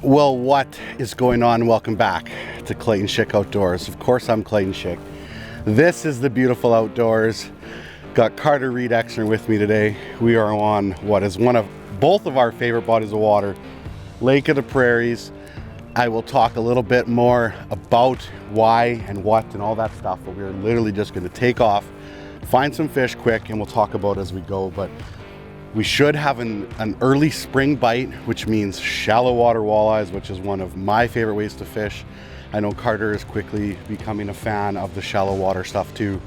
Well, what is going on? Welcome back to Clayton Schick Outdoors. Of course, I'm Clayton Schick. This is the beautiful outdoors. Got Carter Reed Exner with me today. We are on what is both of our favorite bodies of water, Lake of the Prairies. I will talk a little bit more about why and what and all that stuff, but we're literally just going to take off, find some fish quick, and we'll talk about it as we go. But we should have an early spring bite, which means shallow water walleyes, which is one of my favorite ways to fish. I know Carter is quickly becoming a fan of the shallow water stuff too,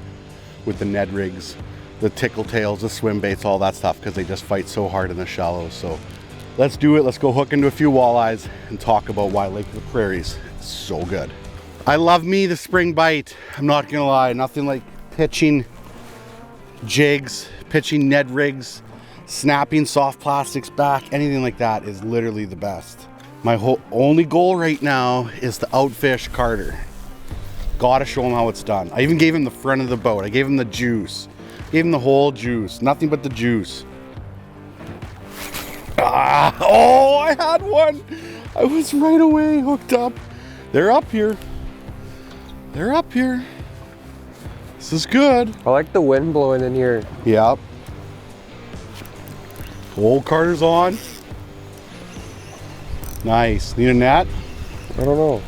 with the Ned rigs, the tickle tails, the swim baits, all that stuff, because they just fight so hard in the shallows. So let's do it. Let's go hook into a few walleyes and talk about why Lake of the Prairies is so good. I love me the spring bite. I'm not gonna lie, nothing like pitching jigs, pitching Ned rigs, snapping soft plastics back, anything like that is literally the best. My only goal right now is to outfish Carter. Gotta show him how it's done. I even gave him the front of the boat. I gave him the juice. Gave him the whole juice. Nothing but the juice. Ah, oh, I had one. I was right away hooked up. They're up here. They're up here. This is good. I like the wind blowing in here. Yep. Old Carter's on. Nice. Need a net? I don't know.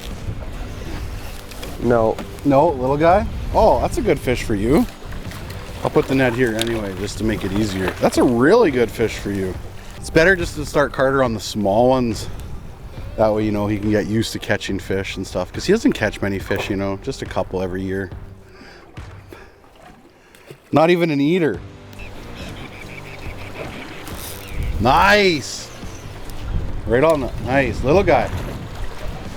No. No, little guy? Oh, that's a good fish for you. I'll put the net here anyway, just to make it easier. That's a really good fish for you. It's better just to start Carter on the small ones. That way, you know, he can get used to catching fish and stuff. Because he doesn't catch many fish, you know, just a couple every year. Not even an eater. Nice. Right on the, nice, little guy.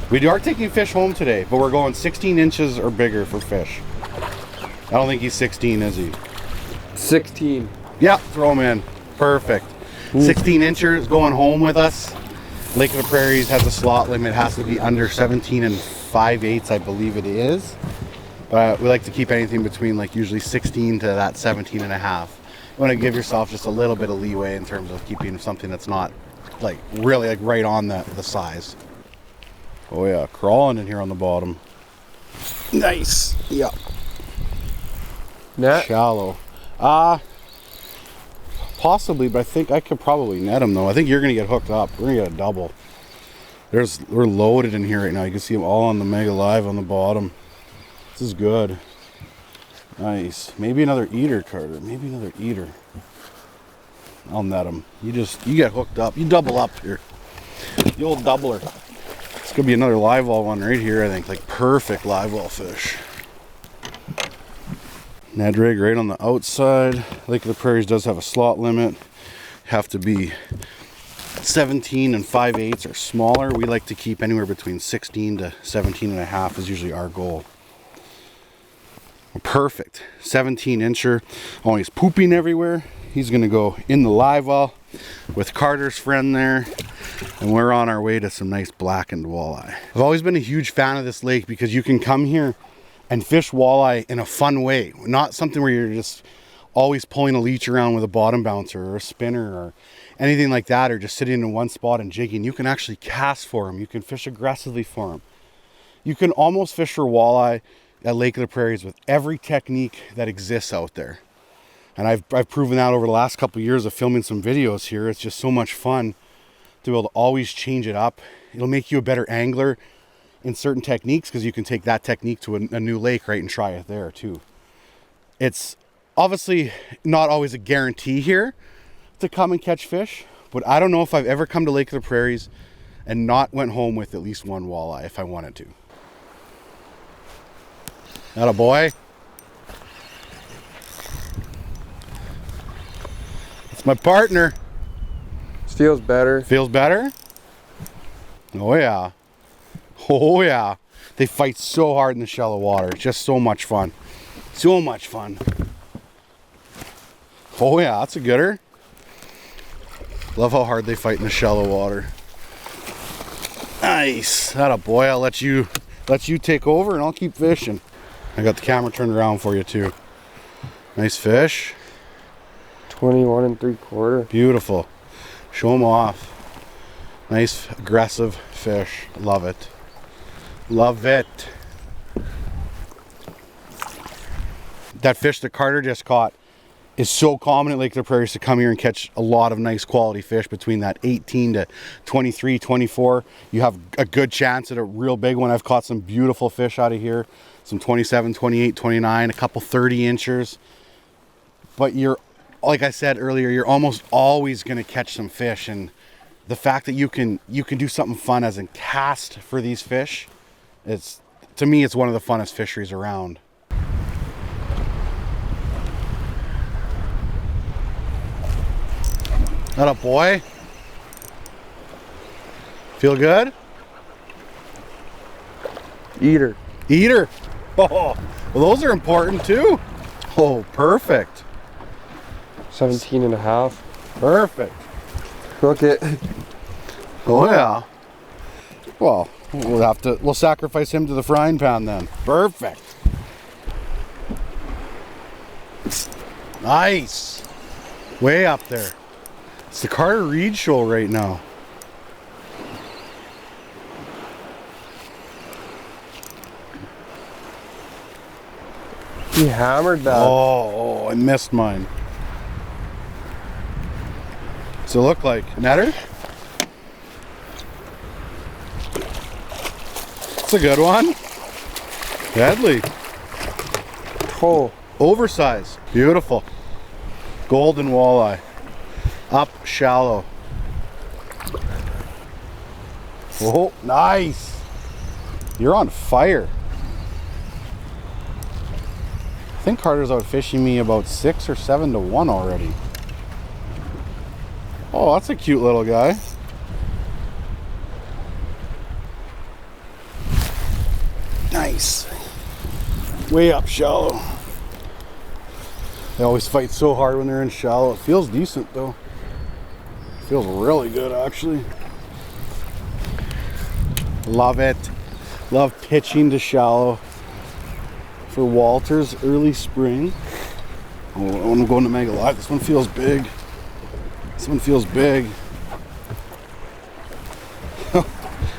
We are taking fish home today, but we're going 16 inches or bigger for fish. I don't think he's 16, is he? 16. Yeah, throw him in. Perfect. 16 inches going home with us. Lake of the Prairies has a slot limit. It has to be under 17 and 5/8, I believe it is. But we like to keep anything between like usually 16 to that 17 and a half. You want to give yourself just a little bit of leeway in terms of keeping something that's not like really like right on the size. Oh yeah, crawling in here on the bottom. Nice. Yeah. Net? Shallow. Possibly, but I think I could probably net them though. I think you're gonna get hooked up. We're gonna get a double. We're loaded in here right now. You can see them all on the Mega Live on the bottom. This is good. Nice. Maybe another eater, Carter. Maybe another eater. I'll net them. You get hooked up. You double up here. The old doubler. It's gonna be another live well one right here, I think. Like perfect live well fish. Ned rig right on the outside. Lake of the Prairies does have a slot limit. Have to be 17 and 5/8 or smaller. We like to keep anywhere between 16 to 17 and a half is usually our goal. Perfect. 17 incher. Oh, he's pooping everywhere. He's gonna go in the live well with Carter's friend there. And we're on our way to some nice blackened walleye. I've always been a huge fan of this lake because you can come here and fish walleye in a fun way. Not something where you're just always pulling a leech around with a bottom bouncer or a spinner or anything like that, or just sitting in one spot and jigging. You can actually cast for them. You can fish aggressively for them. You can almost fish for walleye at Lake of the Prairies with every technique that exists out there. And I've proven that over the last couple of years of filming some videos here. It's just so much fun to be able to always change it up. It'll make you a better angler in certain techniques because you can take that technique to a new lake, right, and try it there too. It's obviously not always a guarantee here to come and catch fish, but I don't know if I've ever come to Lake of the Prairies and not went home with at least one walleye if I wanted to. Atta boy. It's my partner. This feels better. Feels better? Oh yeah. Oh yeah. They fight so hard in the shallow water. It's just so much fun. So much fun. Oh yeah, that's a gooder. Love how hard they fight in the shallow water. Nice. Atta boy. I'll let you take over and I'll keep fishing. I got the camera turned around for you too. Nice fish. 21 3/4. Beautiful. Show them off. Nice aggressive fish. Love it. Love it. That fish that Carter just caught is so common at Lake of the Prairies to come here and catch a lot of nice quality fish between that 18 to 23, 24. You have a good chance at a real big one. I've caught some beautiful fish out of here. Some 27, 28, 29, a couple 30 inchers. But you're, like I said earlier, you're almost always going to catch some fish. And the fact that you can do something fun as a cast for these fish, to me, it's one of the funnest fisheries around. That a boy? Feel good? Eater. Eater. Oh, well, those are important too. Oh, perfect. 17 and a half. Perfect. Hook it. Oh yeah. Well, we'll sacrifice him to the frying pan then. Perfect. Nice. Way up there. It's the Carter Reed show right now. He hammered that. Oh, I missed mine. What's it look like? Netter? It's a good one. Deadly. Oh. Oversized. Beautiful. Golden walleye. Up shallow. Oh, nice. You're on fire. I think Carter's out fishing me about 6 or 7 to 1 already. Oh, that's a cute little guy. Nice. Way up shallow. They always fight so hard when they're in shallow. It feels decent though. Feels really good actually. Love it. Love pitching to shallow for Walter's early spring. Oh, I'm going to Mega Live. This one feels big. This one feels big.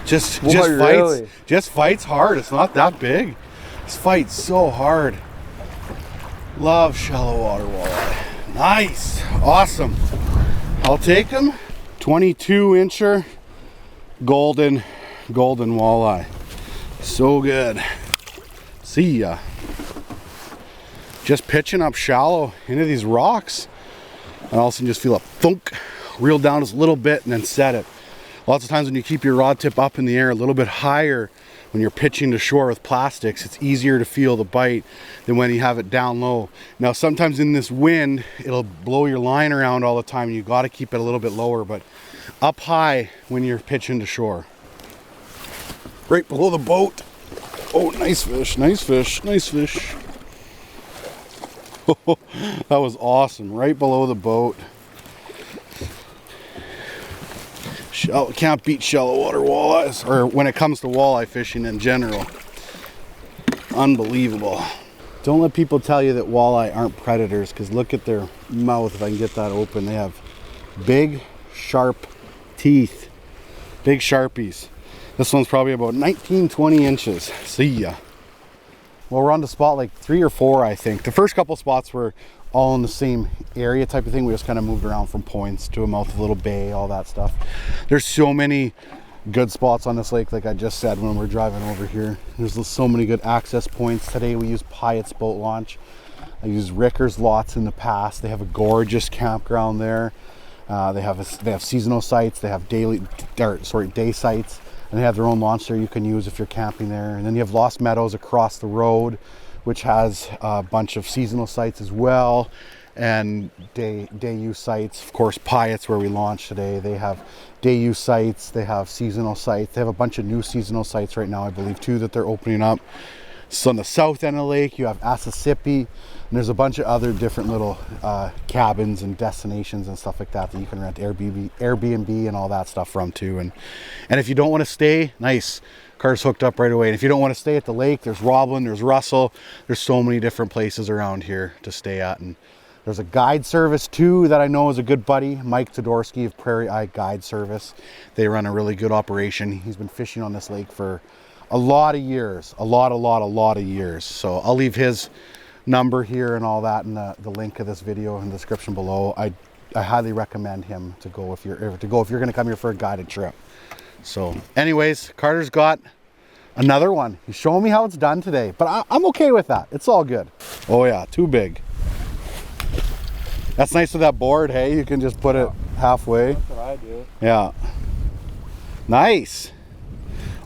just Really? fights. Just fights hard. It's not that big. This fights so hard. Love shallow water walleye. Nice. Awesome. I'll take them. 22 incher golden walleye. So good. See ya. Just pitching up shallow into these rocks. And all of a sudden just feel a thunk. Reel down just a little bit and then set it. Lots of times when you keep your rod tip up in the air a little bit higher, when you're pitching to shore with plastics, it's easier to feel the bite than when you have it down low. Now sometimes in this wind, it'll blow your line around all the time. You got to keep it a little bit lower, but up high when you're pitching to shore. Right below the boat. Oh, nice fish, nice fish, nice fish. That was awesome, right below the boat. Can't beat shallow water walleyes, or when it comes to walleye fishing in general. Unbelievable. Don't let people tell you that walleye aren't predators, because look at their mouth. If I can get that open, they have big sharp teeth, big sharpies. This one's probably about 19-20 inches. See ya. Well, we're on to spot like 3 or 4, I think. The first couple spots were all in the same area type of thing. We just kind of moved around from points to a mouth of a little bay, all that stuff. There's so many good spots on this lake, like I just said when we're driving over here. There's so many good access points. Today we used Pyatt's boat launch. I used Ricker's lots in the past. They have a gorgeous campground there. They have seasonal sites. They have day sites, and they have their own launch there you can use if you're camping there. And then you have Lost Meadows across the road, which has a bunch of seasonal sites as well, and day use sites. Of course, Pyatt's where we launched today. They have day use sites. They have seasonal sites. They have a bunch of new seasonal sites right now, I believe, too, that they're opening up. So on the south end of the lake, you have Assisipi, and there's a bunch of other different little cabins and destinations and stuff like that that you can rent Airbnb and all that stuff from too. And if you don't want to stay, nice, car's hooked up right away. And if you don't want to stay at the lake, there's Roblin, there's Russell. There's so many different places around here to stay at. And There's a guide service too that I know is a good buddy, Mike Todorsky of Prairie Eye Guide Service. They run a really good operation. He's been fishing on this lake for a lot of years, a lot of years. So I'll leave his number here and all that in the link of this video in the description below. I highly recommend him to go if you're going to come here for a guided trip. So anyways, Carter's got another one. He's showing me how it's done today, but I'm okay with that. It's all good. Oh yeah, too big. That's nice with that board, hey? You can just put it halfway. That's what I do. Yeah. Nice.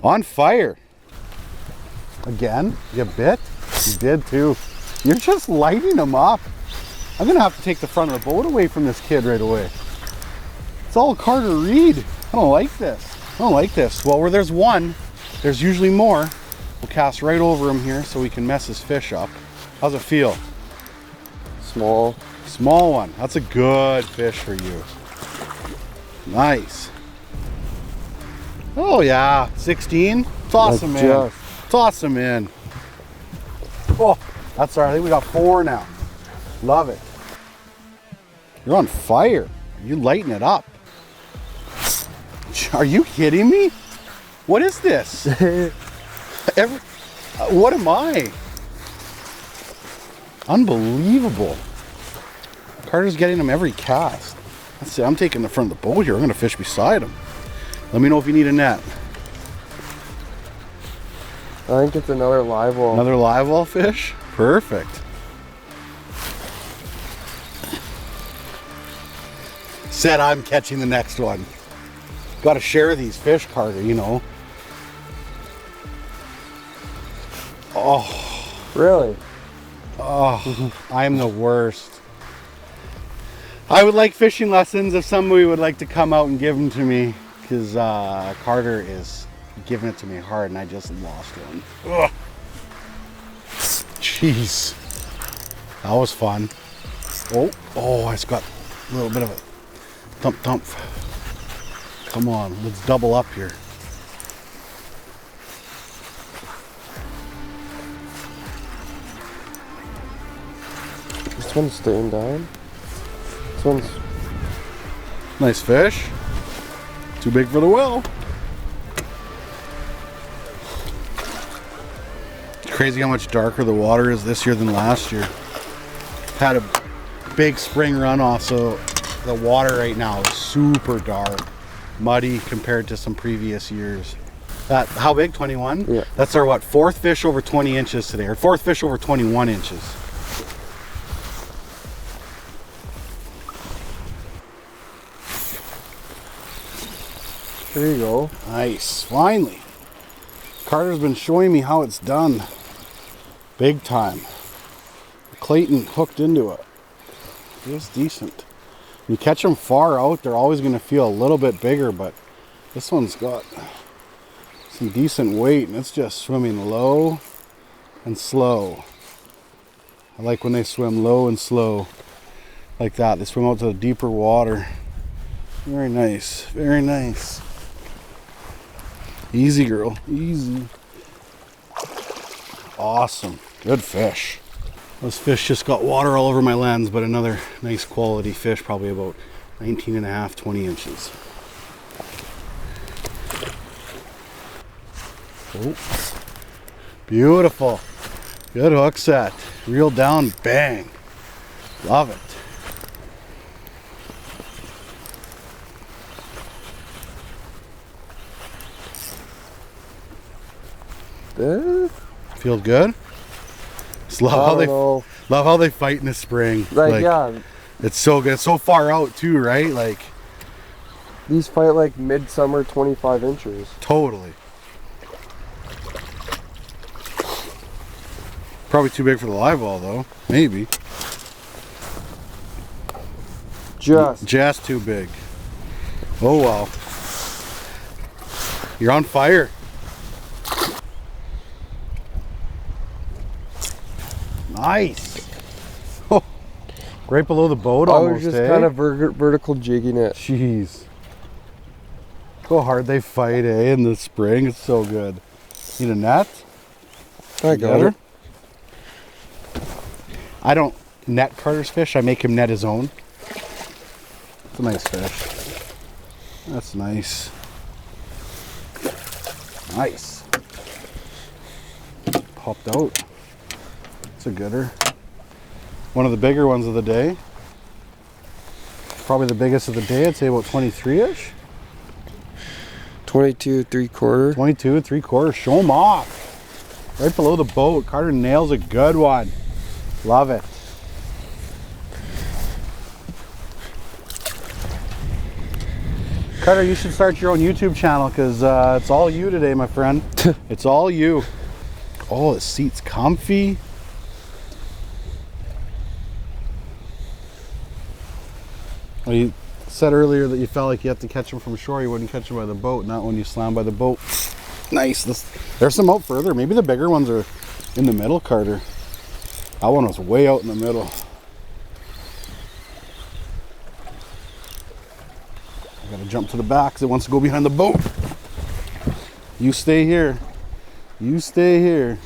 On fire. Again, you bit? You did too. You're just lighting them up. I'm gonna have to take the front of the boat away from this kid right away. It's all Carter Reed. I don't like this. I don't like this. Well, where there's one, there's usually more. We'll cast right over him here so we can mess his fish up. How's it feel? Small. Small one. That's a good fish for you. Nice. Oh yeah, 16. Toss him in. Toss him in. Oh, that's all right. I think we got 4 now. Love it. You're on fire. You're lighting it up. Are you kidding me? What is this? What am I? Unbelievable. Carter's getting him every cast. That's it. I'm taking the front of the boat here. I'm going to fish beside him. Let me know if you need a net. I think it's another live well. Another live well fish? Perfect. Said I'm catching the next one. Got to share these fish, Carter, you know. Oh. Really? Oh, I'm the worst. I would like fishing lessons if somebody would like to come out and give them to me, because Carter is giving it to me hard and I just lost one. Ugh. Jeez. That was fun. Oh, it's got a little bit of a thump. Come on, let's double up here. This one's staying down. This one's nice fish. Too big for the well. It's crazy how much darker the water is this year than last year. Had a big spring runoff, so the water right now is super dark, muddy compared to some previous years. That, how big? 21? Yeah. That's our what? 4th fish over 20 inches today, or 4th fish over 21 inches. There you go. Nice, finally. Carter's been showing me how it's done. Big time. Clayton hooked into it. It was decent. When you catch them far out, they're always going to feel a little bit bigger, but this one's got some decent weight, and it's just swimming low and slow. I like when they swim low and slow like that. They swim out to the deeper water. Very nice, very nice. Easy, girl, easy. Awesome, good fish. Those fish just got water all over my lens, but another nice quality fish, probably about 19 and a half, 20 inches. Oh, beautiful. Good hook set. Reel down, bang. Love it. Feels good. Just love how they fight in the spring. Like yeah, it's so good. It's so far out too, right? Like these fight like midsummer 25 inches. Totally. Probably too big for the live well though. Maybe. Just too big. Oh well. You're on fire. Nice. Oh, right below the boat almost. I was just kind of vertical jigging it. Jeez. Look how hard they fight, eh? In the spring, it's so good. Need a net? I got it. I don't. net Carter's fish, I make him net his own. It's a nice fish. That's nice. Nice. Popped out. It's a gooder. One of the bigger ones of the day. Probably the biggest of the day. I'd say about 23-ish. 22 3/4. 22 3/4. Show them off. Right below the boat. Carter nails a good one. Love it. Carter, you should start your own YouTube channel because it's all you today, my friend. It's all you. Oh, the seat's comfy. Well, you said earlier that you felt like you have to catch them from shore. You wouldn't catch them by the boat, not when you slam by the boat. Nice. There's some out further. Maybe the bigger ones are in the middle, Carter. That one was way out in the middle. I gotta jump to the back because it wants to go behind the boat. You stay here. You stay here.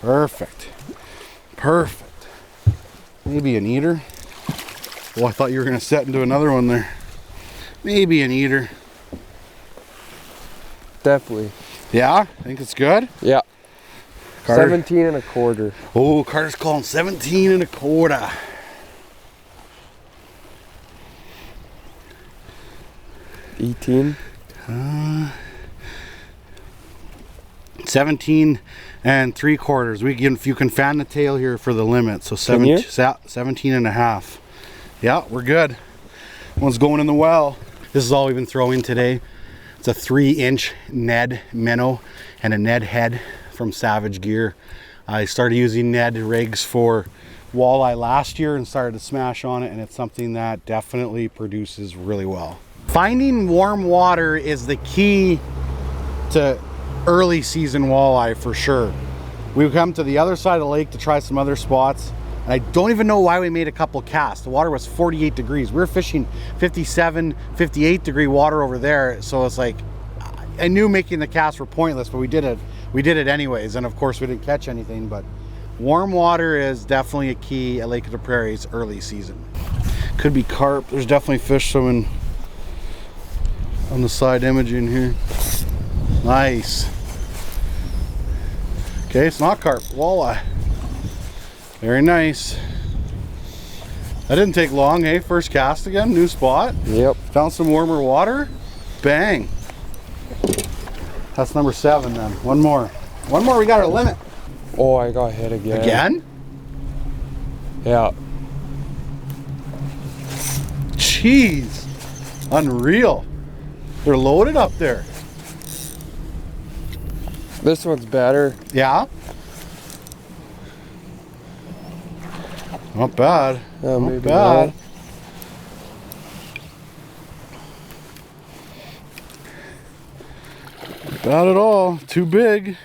Perfect. Perfect. Maybe an eater. Oh, I thought you were gonna set into another one there. Maybe an eater. Definitely. Yeah, I think it's good. Yeah. Carter. 17 1/4. Oh, Carter's calling 17 1/4. 18. 17 3/4. If you can fan the tail here for the limit, so 17 1/2. Yeah, we're good. One's going in the well. This is all we've been throwing today. It's a 3-inch Ned minnow and a Ned head from Savage Gear. I started using Ned rigs for walleye last year and started to smash on it, and it's something that definitely produces really well. Finding warm water is the key to early season walleye for sure. We've come to the other side of the lake to try some other spots, and I don't even know why we made a couple casts. The water was 48 degrees. We were fishing 57, 58 degree water over there, so it's like I knew making the casts were pointless, but we did it anyways, and of course we didn't catch anything. But warm water is definitely a key at Lake of the Prairies early season. Could be carp. There's definitely fish swimming on the side imaging here. Nice. Okay, it's not carp, walleye. Very nice. That didn't take long, hey? First cast again, new spot. Yep. Found some warmer water. Bang. That's number 7 then. One more. One more, we got our limit. Oh, I got hit again. Again? Yeah. Jeez. Unreal. They're loaded up there. This one's better. Yeah? Not bad. Not bad. Not bad at all. Too big.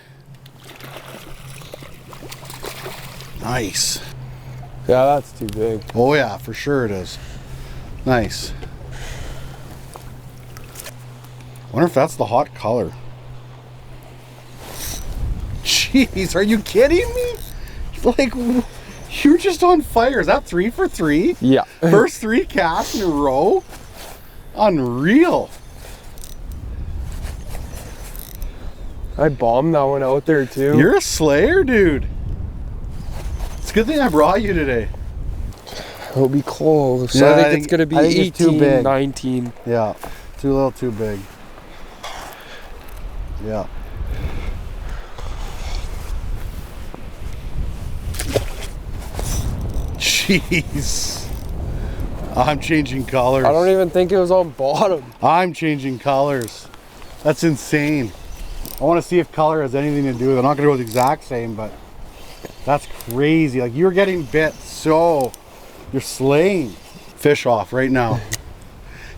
Nice. Yeah, that's too big. Oh yeah, for sure it is. Nice. Wonder if that's the hot color. Jeez, are you kidding me? Like, you're just on fire. Is that 3 for 3? Yeah. First 3 casts in a row? Unreal. I bombed that one out there too. You're a slayer, dude. It's a good thing I brought you today. It'll be close. Yeah, I think it's gonna be 18, 19. Yeah, too little, too big. Yeah. Jeez. I'm changing colors. I don't even think it was on bottom. I'm changing colors. That's insane. I want to see if color has anything to do with it. I'm not going to go with the exact same, but that's crazy. Like, you're getting bit, so you're slaying. Fish off right now.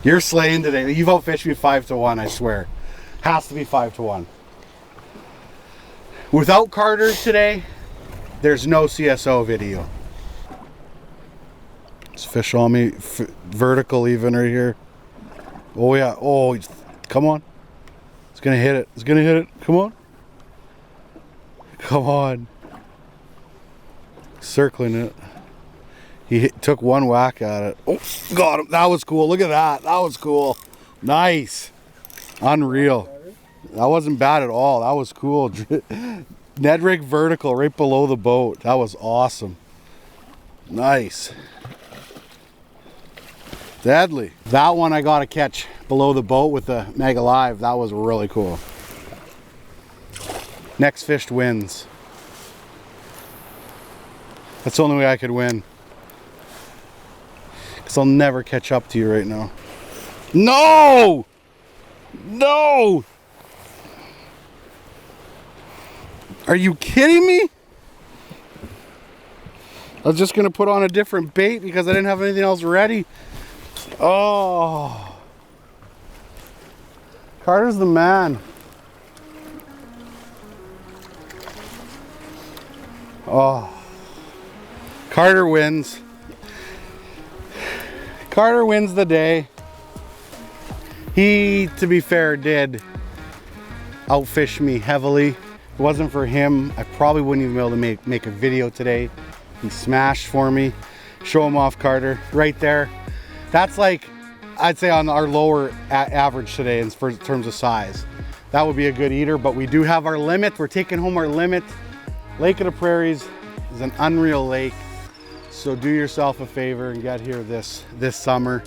You're slaying today. You've outfished me 5 to 1, I swear. Has to be 5 to 1. Without Carter today, there's no CSO video. This fish on me, vertical even right here. Oh yeah, oh, come on. It's gonna hit it, it's gonna hit it, come on. Come on. Circling it. He took one whack at it. Oh, got him. That was cool. Look at that. That was cool. Nice. Unreal. That wasn't bad at all. That was cool. Ned rig vertical right below the boat. That was awesome. Nice. Deadly. That one I got to catch below the boat with the Mega Live. That was really cool. Next fished wins. That's the only way I could win. Because I'll never catch up to you right now. No! No! Are you kidding me? I was just going to put on a different bait because I didn't have anything else ready. Oh. Carter's the man. Oh. Carter wins. Carter wins the day. He, to be fair, did outfish me heavily. If it wasn't for him, I probably wouldn't even be able to make a video today. He smashed for me. Show him off, Carter. Right there. That's like, I'd say on our lower average today in terms of size. That would be a good eater, but we do have our limit. We're taking home our limit. Lake of the Prairies is an unreal lake. So do yourself a favor and get here this summer.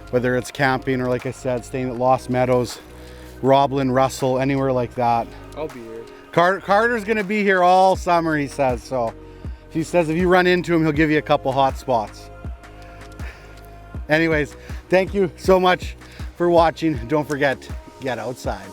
Whether it's camping or, like I said, staying at Lost Meadows, Roblin, Russell, anywhere like that. I'll be here. Carter's gonna be here all summer, he says. So he says if you run into him, he'll give you a couple hot spots. Anyways, thank you so much for watching. Don't forget, get outside.